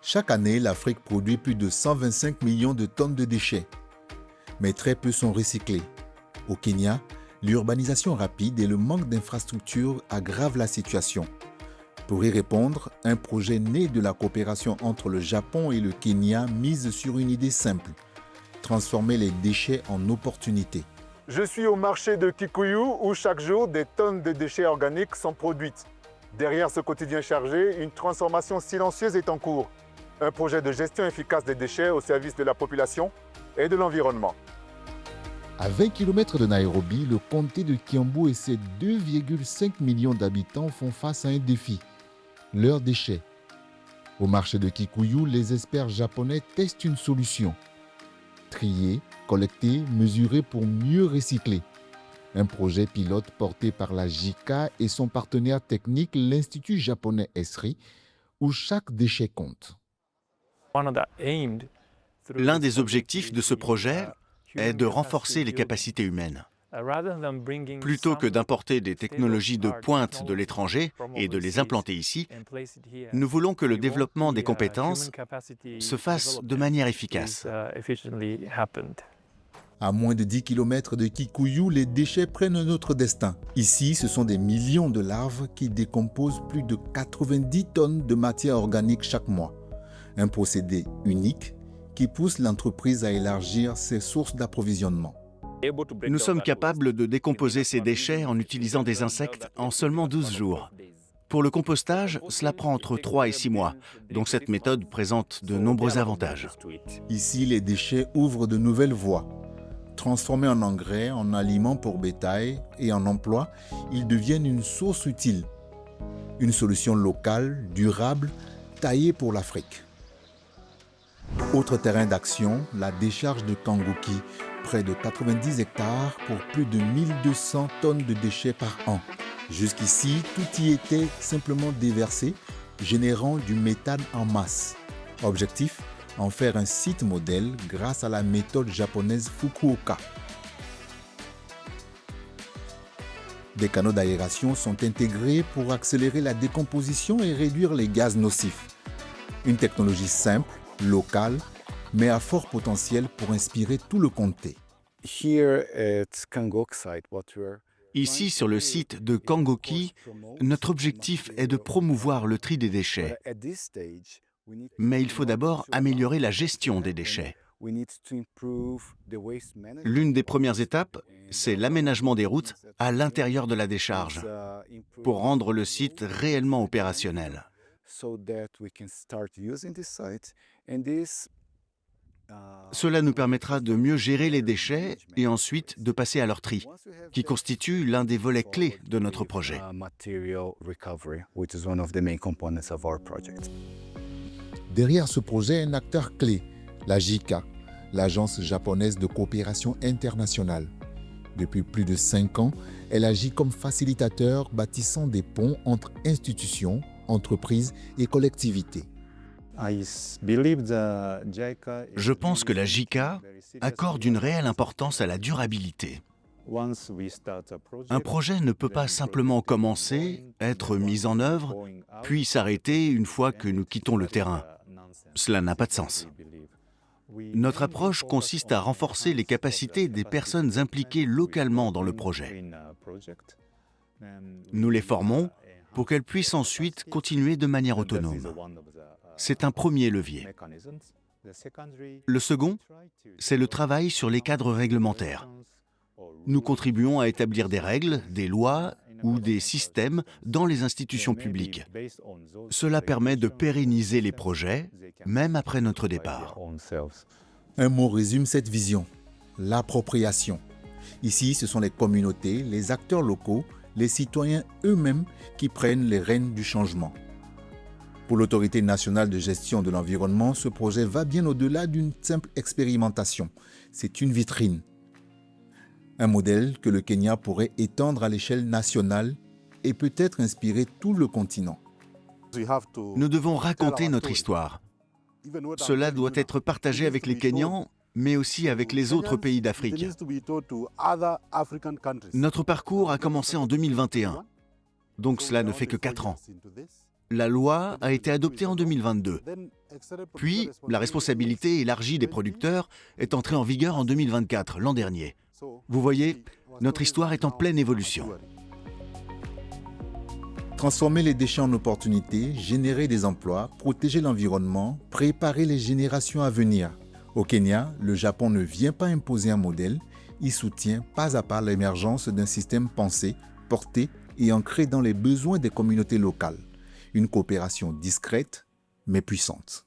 Chaque année, l'Afrique produit plus de 125 millions de tonnes de déchets, mais très peu sont recyclés. Au Kenya, l'urbanisation rapide et le manque d'infrastructures aggravent la situation. Pour y répondre, un projet né de la coopération entre le Japon et le Kenya mise sur une idée simple: transformer les déchets en opportunités. Je suis au marché de Kikuyu où chaque jour des tonnes de déchets organiques sont produites. Derrière ce quotidien chargé, une transformation silencieuse est en cours. Un projet de gestion efficace des déchets au service de la population et de l'environnement. À 20 km de Nairobi, le comté de Kiambu et ses 2,5 millions d'habitants font face à un défi: leurs déchets. Au marché de Kikuyu, les experts japonais testent une solution: trier, collecter, mesurer pour mieux recycler. Un projet pilote porté par la JICA et son partenaire technique, l'Institut japonais EXRI, où chaque déchet compte. L'un des objectifs de ce projet est de renforcer les capacités humaines. Plutôt que d'importer des technologies de pointe de l'étranger et de les implanter ici, nous voulons que le développement des compétences se fasse de manière efficace. À moins de 10 km de Kikuyu, les déchets prennent un autre destin. Ici, ce sont des millions de larves qui décomposent plus de 90 tonnes de matière organique chaque mois. Un procédé unique qui pousse l'entreprise à élargir ses sources d'approvisionnement. Nous sommes capables de décomposer ces déchets en utilisant des insectes en seulement 12 jours. Pour le compostage, cela prend entre 3 et 6 mois, donc cette méthode présente de nombreux avantages. Ici, les déchets ouvrent de nouvelles voies. Transformés en engrais, en aliments pour bétail et en emploi, ils deviennent une source utile. Une solution locale, durable, taillée pour l'Afrique. Autre terrain d'action, la décharge de Kangoki, près de 90 hectares pour plus de 1200 tonnes de déchets par an. Jusqu'ici, tout y était simplement déversé, générant du méthane en masse. Objectif: en faire un site modèle grâce à la méthode japonaise Fukuoka. Des canaux d'aération sont intégrés pour accélérer la décomposition et réduire les gaz nocifs. Une technologie simple, locale, mais à fort potentiel pour inspirer tout le comté. Ici, sur le site de Kangoki, notre objectif est de promouvoir le tri des déchets. Mais il faut d'abord améliorer la gestion des déchets. L'une des premières étapes, c'est l'aménagement des routes à l'intérieur de la décharge pour rendre le site réellement opérationnel. Cela nous permettra de mieux gérer les déchets et ensuite de passer à leur tri, qui constitue l'un des volets clés de notre projet. Derrière ce projet, un acteur clé, la JICA, l'Agence japonaise de coopération internationale. Depuis plus de 5 ans, elle agit comme facilitateur, bâtissant des ponts entre institutions, entreprises et collectivités. Je pense que la JICA accorde une réelle importance à la durabilité. Un projet ne peut pas simplement commencer, être mis en œuvre, puis s'arrêter une fois que nous quittons le terrain. Cela n'a pas de sens. Notre approche consiste à renforcer les capacités des personnes impliquées localement dans le projet. Nous les formons pour qu'elles puissent ensuite continuer de manière autonome. C'est un premier levier. Le second, c'est le travail sur les cadres réglementaires. Nous contribuons à établir des règles, des lois ou des systèmes dans les institutions publiques. Cela permet de pérenniser les projets, même après notre départ. Un mot résume cette vision: l'appropriation. Ici, ce sont les communautés, les acteurs locaux, les citoyens eux-mêmes qui prennent les rênes du changement. Pour l'Autorité nationale de gestion de l'environnement, ce projet va bien au-delà d'une simple expérimentation. C'est une vitrine. Un modèle que le Kenya pourrait étendre à l'échelle nationale et peut-être inspirer tout le continent. Nous devons raconter notre histoire. Cela doit être partagé avec les Kenyans, mais aussi avec les autres pays d'Afrique. Notre parcours a commencé en 2021, donc cela ne fait que 4 ans. La loi a été adoptée en 2022. Puis, la responsabilité élargie des producteurs est entrée en vigueur en 2024, l'an dernier. Vous voyez, notre histoire est en pleine évolution. Transformer les déchets en opportunités, générer des emplois, protéger l'environnement, préparer les générations à venir. Au Kenya, le Japon ne vient pas imposer un modèle, il soutient pas à pas l'émergence d'un système pensé, porté et ancré dans les besoins des communautés locales. Une coopération discrète mais puissante.